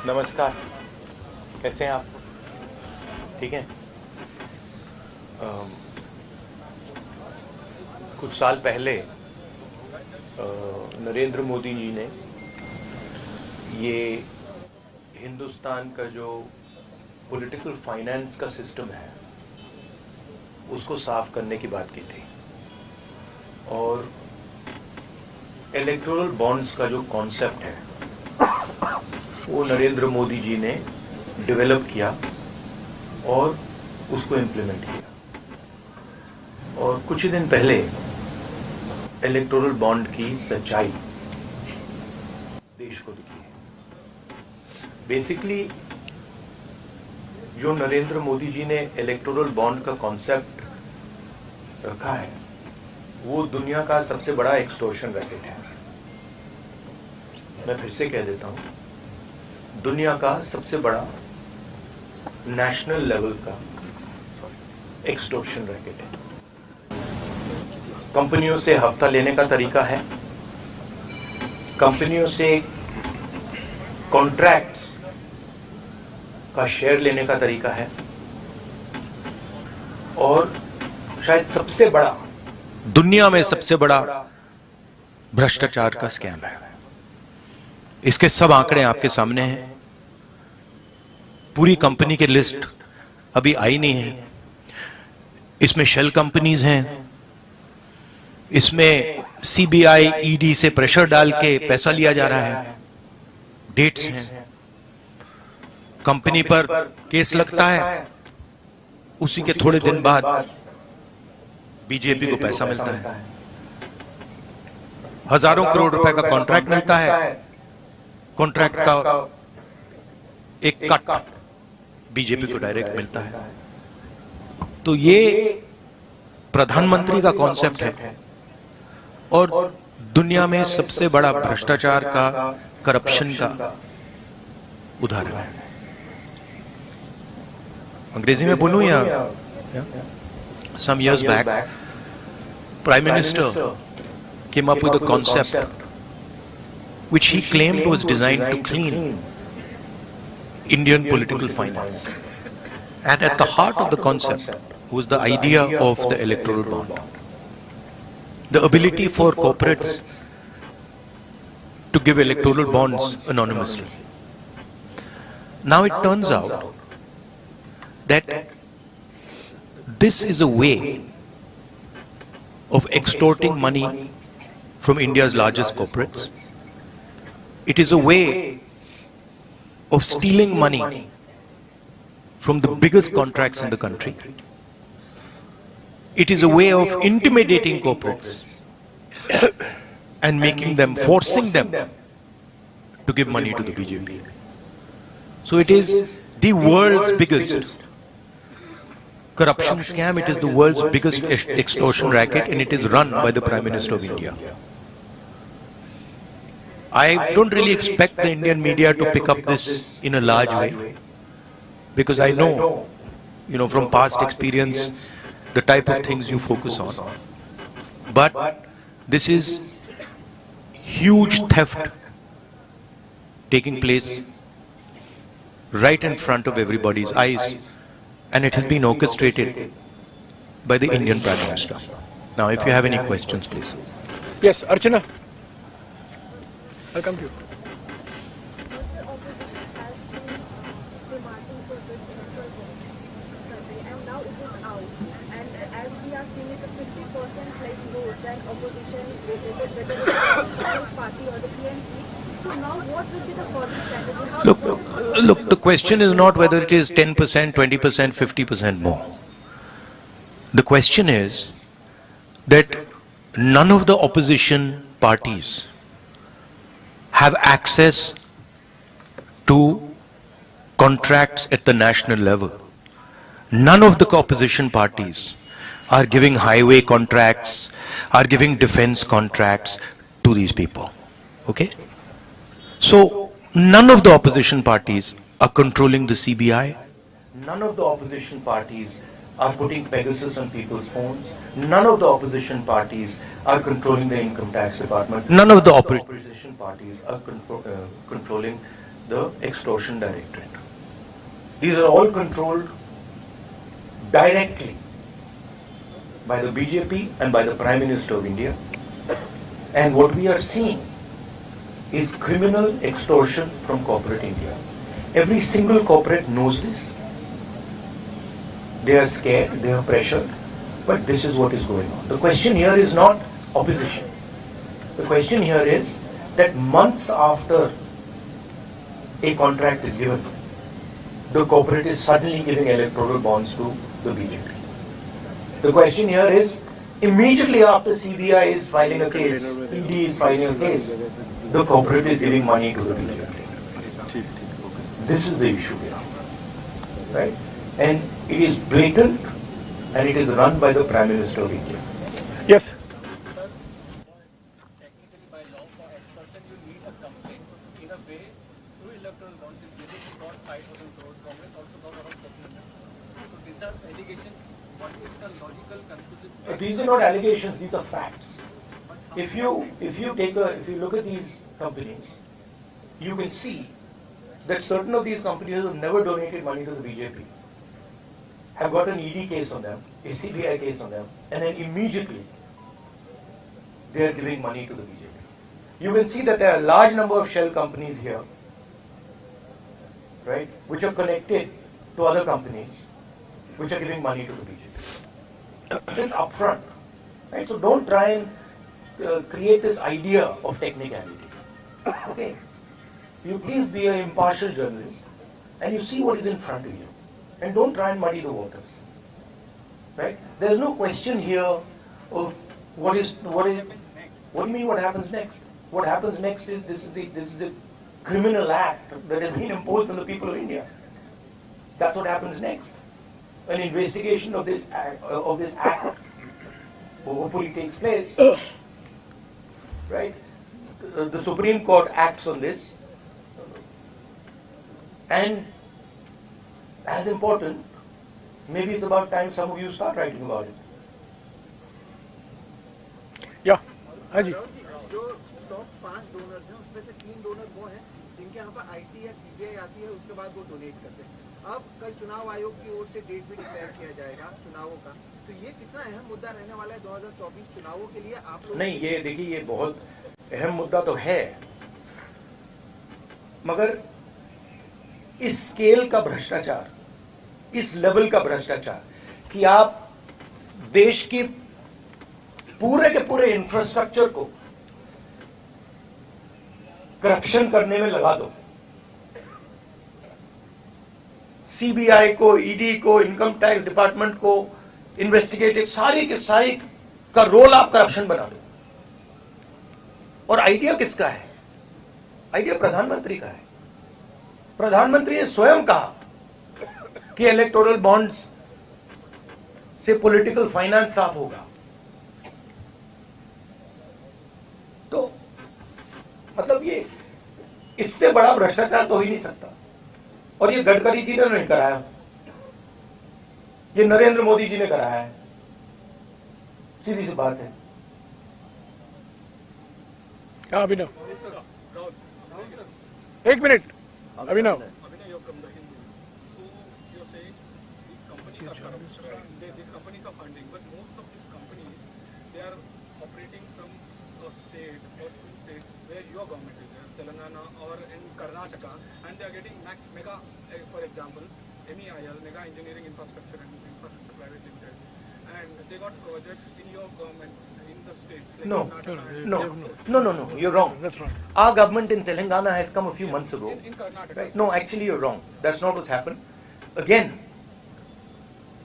नमस्कार, कैसे हैं आप? ठीक हैं? कुछ साल पहले नरेंद्र मोदी जी ने ये हिंदुस्तान का जो पॉलिटिकल फाइनेंस का सिस्टम है उसको साफ करने की बात की थी और इलेक्टोरल बॉन्ड्स का जो कॉन्सेप्ट है वो नरेंद्र मोदी जी ने डेवलप किया और उसको इम्प्लीमेंट किया। और कुछ ही दिन पहले इलेक्टोरल बॉन्ड की सच्चाई देश को दिखी है। बेसिकली जो नरेंद्र मोदी जी ने इलेक्टोरल बॉन्ड का कॉन्सेप्ट रखा है वो दुनिया का सबसे बड़ा एक्सटॉर्शन रैकेट है। मैं फिर से कह देता हूं, दुनिया का सबसे बड़ा नेशनल लेवल का एक्सटॉर्शन रैकेट है। कंपनियों से हफ्ता लेने का तरीका है, कंपनियों से कॉन्ट्रैक्ट्स का शेयर लेने का तरीका है और शायद सबसे बड़ा, दुनिया में सबसे बड़ा भ्रष्टाचार का स्कैम है। इसके सब आंकड़े आपके सामने हैं। पूरी कंपनी की लिस्ट अभी आई नहीं है। इसमें शेल कंपनीज हैं, इसमें सीबीआई ईडी से प्रेशर डाल के पैसा लिया जा रहा है, डेट्स हैं, कंपनी पर केस लगता है, उसी के थोड़े दिन बाद बीजेपी को पैसा मिलता है, हजारों करोड़ रुपए का कॉन्ट्रैक्ट मिलता है, कॉन्ट्रैक्ट का एक कट बीजेपी को डायरेक्ट मिलता है। तो ये प्रधानमंत्री का कॉन्सेप्ट है और दुनिया में सबसे बड़ा भ्रष्टाचार का, करप्शन का उदाहरण है। अंग्रेजी में बोलूं या some years back Prime Minister came up with a concept which he claimed was designed to clean Indian political finance, and at the heart of the concept was the idea of the electoral bond, the ability for corporates to give electoral bonds anonymously. Now it turns out that this is a way of extorting money from India's largest corporates. It is a way of stealing money from the biggest contracts in the country. It is a way of intimidating corporates and making them, forcing them to give money to the BJP. So it is the world's biggest corruption scam, it is the world's biggest extortion racket, and it is run by the Prime Minister of India. I don't really expect the Indian media to pick up this in a large way, because I know, from past experience, the type of things you focus on. But this is huge theft taking place right in front of everybody's eyes, and it has been orchestrated by the Indian Prime Minister. Now, if you have any questions, please. Yes, Archana. I'll come to you. Look, the question is not whether it is 10%, 20%, 50% more. The question is that none of the opposition parties have access to contracts at the national level. None of the opposition parties are giving highway contracts, are giving defense contracts to these people. Okay? So, none of the opposition parties are controlling the CBI. None of the opposition parties are putting Pegasus on people's phones. None of the opposition parties are controlling the income tax department. None of the opposition parties are controlling the Extortion Directorate. These are all controlled directly by the BJP and by the Prime Minister of India. And what we are seeing is criminal extortion from corporate India. Every single corporate knows this. They are scared, they are pressured, but this is what is going on. The question here is not opposition. The question here is that months after a contract is given, the corporate is suddenly giving electoral bonds to the BJP. The question here is, immediately after CBI is filing a case, ED is filing a case, the corporate is giving money to the BJP. This is the issue here, right? And it is blatant, and it is run by the Prime Minister of India. Yes. Technically, by law for extortion, you need a complaint. In a way, through electoral bonds, if BJP got 5,000 crores, Congress also got around 1,400. So these are allegations. What is the logical conclusion? These are not allegations; these are facts. If you look at these companies, you can see that certain of these companies have never donated money to the BJP, have got an ED case on them, a CBI case on them, and then immediately they are giving money to the BJP. You can see that there are a large number of shell companies here, right, which are connected to other companies, which are giving money to the BJP. It's upfront, right? So don't try and create this idea of technicality. Okay, you please be an impartial journalist, and you see what is in front of you, and don't try and muddy the waters. Right? There is no question here of what do you mean what happens next? What happens next is this is the criminal act that has been imposed on the people of India. That's what happens next. An investigation of this act hopefully takes place. Right? The Supreme Court acts on this, and as important, maybe it's about time some of you start writing about it. Yeah. हाँ जी. जो top 5 donors हैं उसमें से 3 donor वो हैं जिनके यहाँ पर आईटी या सीबीआई आती है, उसके बाद वो डोनेट करते हैं. अब कल चुनाव आयोग की ओर से डेट भी डिक्लेयर किया जाएगा चुनावों का, तो ये कितना अहम मुद्दा रहने वाला है 2024 चुनावों के लिए आप लोग? नहीं, ये देखिए, ये बहुत अहम मुद्दा तो है, मगर इस स्केल का भ्रष्टाचार, इस लेवल का भ्रष्टाचार कि आप देश की पूरे के पूरे इंफ्रास्ट्रक्चर को करप्शन करने में लगा दो, सीबीआई को, ईडी को, इनकम टैक्स डिपार्टमेंट को, इन्वेस्टिगेटिव सारी के सारी का रोल आप करप्शन बना दो. और आइडिया किसका है? आइडिया प्रधानमंत्री का है. प्रधानमंत्री ने स्वयं कहा कि इलेक्टोरल बॉन्ड्स से पॉलिटिकल फाइनेंस साफ होगा. तो मतलब ये इससे बड़ा भ्रष्टाचार तो हो ही नहीं सकता. और ये गडकरी जी ने नहीं कराया, ये नरेंद्र मोदी जी ने कराया है. सीधी सी बात है. हाँ अभिनव. एक minute. Abhinav. These companies are funding, but most of these companies, they are operating from a state or two states where your government is there, Telangana or in Karnataka, and they are getting mega, for example, MEIL, Mega Engineering Infrastructure and Infrastructure Private Limited, and they got projects in your government in the states. Like No, Karnataka no, you're wrong. That's wrong. Our government in Telangana has come a few months ago. in Karnataka. Right? No, actually you're wrong. That's not what's happened. Again,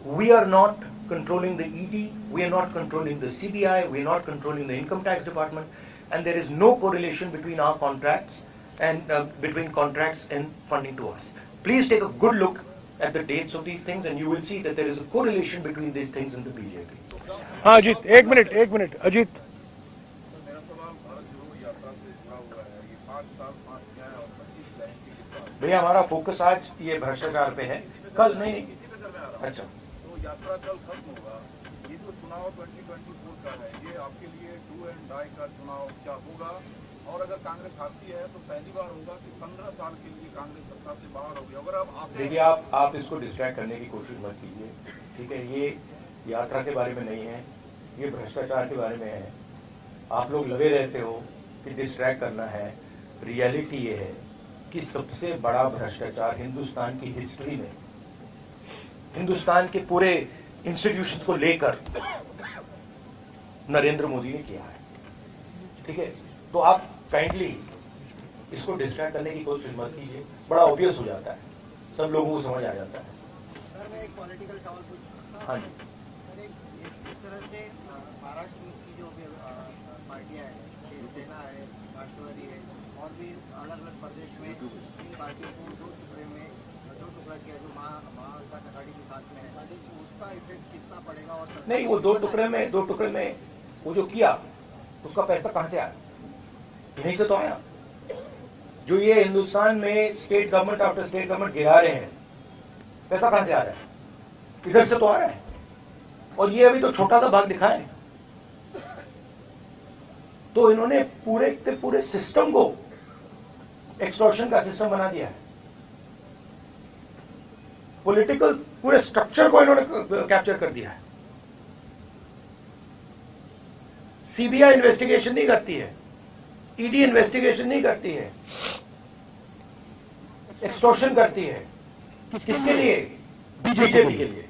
we are not controlling the ED, we are not controlling the CBI, we are not controlling the income tax department, and there is no correlation between our contracts and between contracts and funding to us. Please take a good look at the dates of these things, and you will see that there is a correlation between these things and the BJP. हाँ अजीत, एक minute Ajit. मेरा सवाल भारत जोड़ो यात्रा से जुड़ा हुआ है. ये 5 साल 5 न्याय और 25 गारंटी के साथ भैया हमारा फोकस आज ये भ्रष्टाचार पे है. कल नहीं. इसी पे करने आ रहा हूं. अच्छा, तो यात्रा कल खत्म होगा. ये जो चुनाव 2024 का है, ये आपके लिए डू एंड डाई का चुनाव क्या होगा? और अगर कांग्रेस हारती है तो पहली बार होगा कि 15 साल के लिए कांग्रेस सत्ता से बाहर होगी। अगर अब आप देखिए, आप इसको डिस्ट्रैक्ट करने की कोशिश मत कीजिए, ठीक है? ये यात्रा के बारे में नहीं है, ये भ्रष्टाचार के बारे में है। आप लोग लगे रहते हो कि डिस्ट्रैक्ट करना है। रियलिटी ये है कि सबसे बड़ा भ्रष्टाचार हिंदुस्तान की हिस्ट्री में, हिंदुस्तान के पूरे इंस्टीट्यूशंस को लेकर नरेंद्र मोदी ने किया है, ठीक है? तो आप काइंडली इसको डिस्ट्रैक्ट करने की कोशिश मत कीजिए, बड़ा ऑब्वियस हो जाता है, सब लोगों को समझ आ जाता है। सर मैं एक पॉलिटिकल सवाल पूछूं। हाँ जी। सर इस तरह से महाराष्ट्र की जो भी पार्टियां हैं, शिवसेना है, राष्ट्रवादी है, और भी अलग अलग प्रदेश में इन पार्टियों को दो टुकड़ा किया जो महाविकास आघाड़ी के साथ में है, उसका इफेक्ट कितना पड़ेगा? और नहीं, वो दो टुकड़े में वो जो किया उसका पैसा कहां से आया? यहीं से तो आया। जो ये हिंदुस्तान में state government after state government गिरा रहे हैं, पैसा कहां से आ रहा है? इधर से तो आ रहा है। और ये अभी तो छोटा सा भाग दिखा है। तो इन्होंने पूरे के पूरे सिस्टम को एक्सटॉर्शन का सिस्टम बना दिया है। पॉलिटिकल पूरे स्ट्रक्चर को इन्होंने कैप्चर कर दिया है। सीबीआई इन्वेस्टिगेशन नहीं करती है, ईडी इन्वेस्टिगेशन नहीं करती है, एक्सटॉर्शन करती है। किसके लिए? बीजेपी के लिए।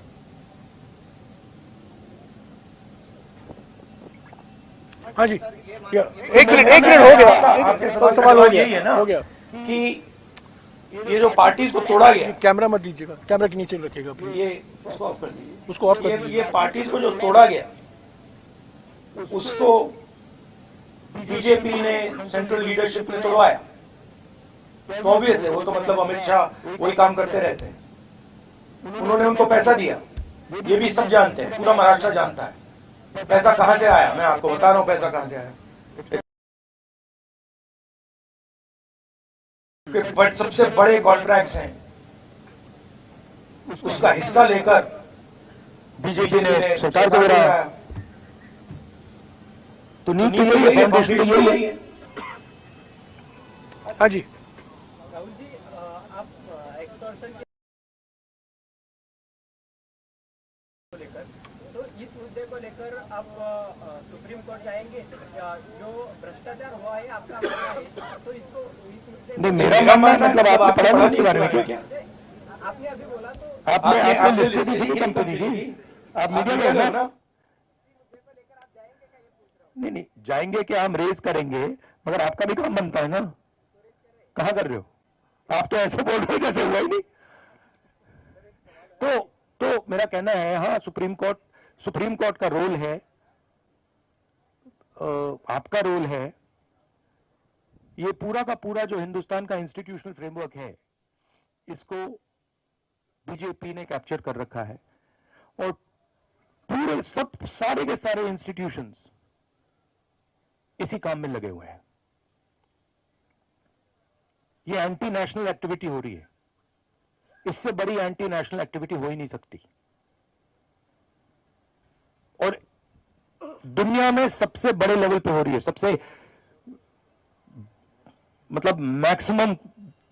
हाँ जी, एक मिनट हो गया। आपके सवाल हो गया, यही है ना हो गया कि ये जो पार्टीज को तोड़ा गया, कैमरा मत दीजिएगा, कैमरा के नीचे रखिएगा प्लीज। ये उसको ऑफ कर दीजिए, उसको ऑफ कर ये दीजिए। पार्टीज को जो तोड़ा गया उसको बीजेपी ने, सेंट्रल लीडरशिप ने तोड़वाया। तो ऑब्वियस है, वो तो मतलब अमित शाह वही काम करते रहते हैं। उन्होंने उनको पैसा दिया, ये भी सब जानते हैं, पूरा महाराष्ट्र जानता है पैसा कहां से आया। मैं आपको बता रहा हूं पैसा कहां से आया। बट सबसे बड़े कॉन्ट्रैक्ट्स हैं, उसका हिस्सा लेकर बीजेपी ने सरकार को गिराया। तो नींव तो यही है, फाउंडेशन तो यही है। हाँ जी, राहुल जी, आप एक्सटॉर्शन को लेकर, तो इस मुद्दे को लेकर आप सुप्रीम कोर्ट जाएंगे? जो भ्रष्टाचार हुआ है आपका मानना है, तो इसको इस मुद्दे नहीं, मेरा मानना मतलब आपने पढ़ा नहीं इसके बारे में क्या? आपने अभी बोला तो आपने लिस्ट दी थी कंपनी की, आप मीडिया में हो ना? नहीं, जाएंगे क्या, हम रेज करेंगे, मगर आपका भी काम बनता है ना। कहां कर रहे हो आप? तो ऐसे बोल रहे हो जैसे हुआ ही नहीं। तो मेरा कहना है, हाँ, सुप्रीम कोर्ट का रोल है, आपका रोल है। ये पूरा का पूरा जो हिंदुस्तान का इंस्टीट्यूशनल फ्रेमवर्क है, इसको बीजेपी ने कैप्चर कर रखा है। और पूरे सारे के सारे इंस्टीट्यूशंस इसी काम में लगे हुए हैं। ये एंटी नेशनल एक्टिविटी हो रही है, इससे बड़ी एंटी नेशनल एक्टिविटी हो ही नहीं सकती। और दुनिया में सबसे बड़े लेवल पे हो रही है, सबसे मतलब मैक्सिमम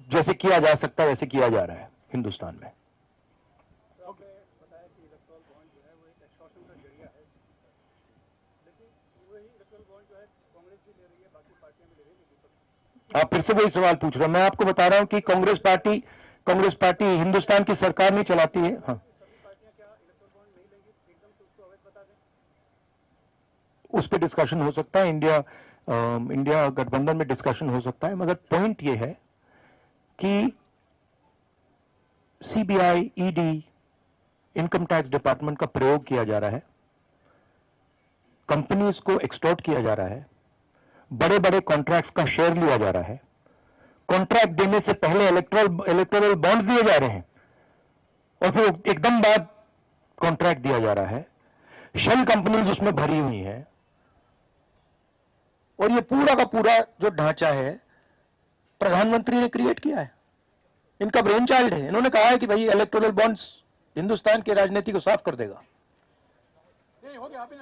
जैसे किया जा सकता है वैसे किया जा रहा है हिंदुस्तान में। आप फिर से वही सवाल पूछ रहे हो। मैं आपको बता रहा हूं कि कांग्रेस पार्टी हिंदुस्तान की सरकार नहीं चलाती है। हाँ, उस पर डिस्कशन हो सकता है, इंडिया गठबंधन में डिस्कशन हो सकता है, मगर पॉइंट ये है कि CBI, ED, income tax department का प्रयोग किया जा रहा है, कंपनीज को एक्सटॉर्ट किया जा रहा है, बड़े बड़े कॉन्ट्रैक्ट्स का शेयर लिया जा रहा है, कॉन्ट्रैक्ट देने से पहले इलेक्टोरल बॉन्ड्स दिए जा रहे हैं और फिर एकदम बाद कॉन्ट्रैक्ट दिया जा रहा है। शेल कंपनीज उसमें भरी हुई हैं और ये पूरा का पूरा जो ढांचा है प्रधानमंत्री ने क्रिएट किया है, इनका ब्रेन चाइल्ड है। इन्होंने कहा है कि भाई इलेक्टोरल बॉन्ड्स हिंदुस्तान की राजनीति को साफ कर देगा। हो गया, अभी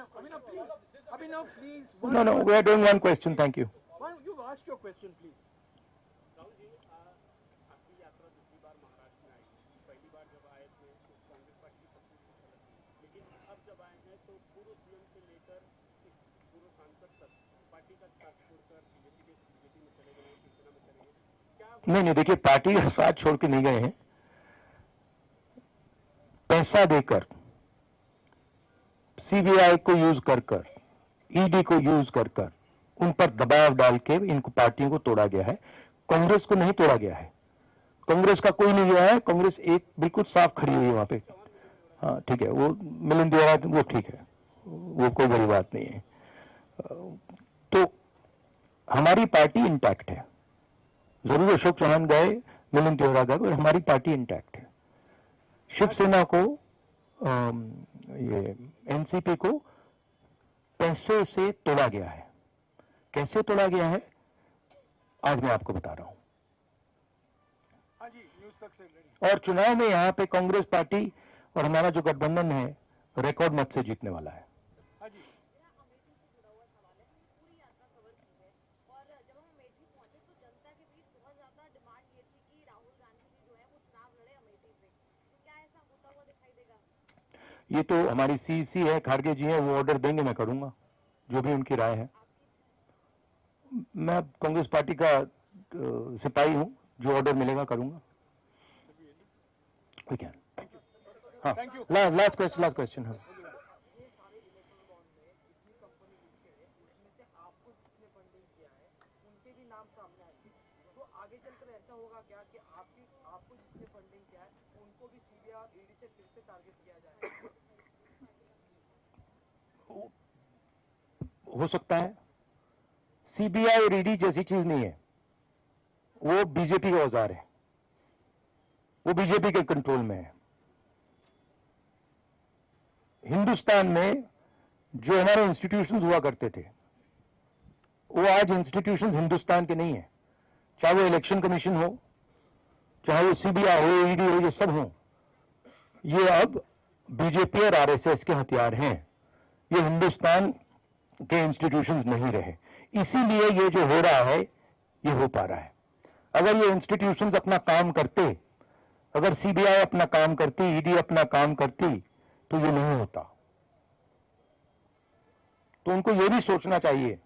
ना please, No, we are doing one question. Thank you. Ask your question, please. Rahul ji, आपकी यात्रा दूसरी बार महाराष्ट्र में आई। पहली बार जब आए थे तो कांग्रेस पार्टी की तस्वीर कुछ अलग थी, लेकिन अब जब आए हैं तो पूर्व सीएम से लेकर पूर्व सांसद तक पार्टी का साथ छोड़कर बीजेपी में चले गए, शिवसेना में चले गए। क्या नहीं, देखिए, पार्टी का साथ छोड़ के नहीं गए हैं। पैसा देकर, सीबीआई को यूज कर ईडी को यूज कर उन पर दबाव डाल के इनको पार्टियों को तोड़ा गया है। कांग्रेस को नहीं तोड़ा गया है। कांग्रेस का कोई नहीं गया है। कांग्रेस एक बिल्कुल साफ खड़ी हुई है वहां पे। हाँ, ठीक है, वो मिलिंद देवरा, वो ठीक है, वो कोई बड़ी बात नहीं है। तो हमारी पार्टी इंटैक्ट है। जरूर अशोक चौहान गए, मिलिंद देवरा गए, और हमारी पार्टी इंटैक्ट है। शिवसेना को, ये एनसीपी को पैसे से तोड़ा गया है। कैसे तोड़ा गया है आज मैं आपको बता रहा हूं। हाँ जी, न्यूज तक से रेडी। और चुनाव में यहां पे कांग्रेस पार्टी और हमारा जो गठबंधन है रिकॉर्ड मत से जीतने वाला है। हाँ जी, अमेठी से जुड़ा हुआ सवाल है। पूरी यात्रा कवर की है और जब हम अमेठी पहुंचे तो जनता के बीच बहुत ज्यादा डिमांड ये थी कि राहुल गांधी जी जो है वो चुनाव लड़े अमेठी से। तो क्या ऐसा होता हुआ दिखाई देगा? ये तो हमारी सीईसी है, खारगे जी हैं, वो ऑर्डर देंगे, मैं करूंगा जो भी उनकी राय है। मैं कांग्रेस पार्टी का सिपाही हूं, जो ऑर्डर मिलेगा करूंगा। We can. हाँ, Thank you. Last question. हाँ, ये सारे इलेक्ट्रल बॉन्ड में जितनी कंपनी लिस्टेड है उसमें से आपको जिसने फंडिंग किया है उनके भी नाम सामने आएंगे। तो आगे चलकर ऐसा होगा क्या कि आपको जिसने फंडिंग किया है उनको भी सीबीआई और ईडी से फिर से टारगेट किया जाएगा? हो सकता है। सीबीआई और ईडी जैसी चीज नहीं है, वो बीजेपी का औजार है, वो बीजेपी के कंट्रोल में है। हिंदुस्तान में जो हमारे इंस्टीट्यूशंस हुआ करते थे, वो आज इंस्टीट्यूशंस हिंदुस्तान के नहीं है। चाहे वो इलेक्शन कमीशन हो, चाहे वो सीबीआई हो, ईडी हो, ये सब हो, ये अब बीजेपी और आरएसएस के हथियार हैं। ये हिंदुस्तान के इंस्टीट्यूशंस नहीं रहे। इसीलिए ये जो हो रहा है ये हो पा रहा है। अगर ये इंस्टीट्यूशंस अपना काम करते, अगर सीबीआई अपना काम करती, ईडी अपना काम करती, तो ये नहीं होता। तो उनको ये भी सोचना चाहिए,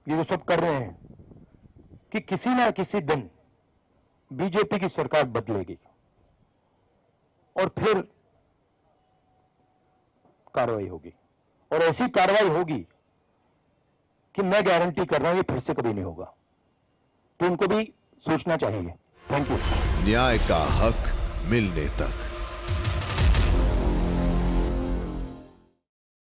ये जो सब कर रहे हैं, कि किसी ना किसी दिन बीजेपी की सरकार बदलेगी और फिर कार्रवाई होगी, और ऐसी कार्रवाई होगी कि मैं गारंटी कर रहा हूं ये फिर से कभी नहीं होगा। तो उनको भी सोचना चाहिए। Thank you. न्याय का हक मिलने तक।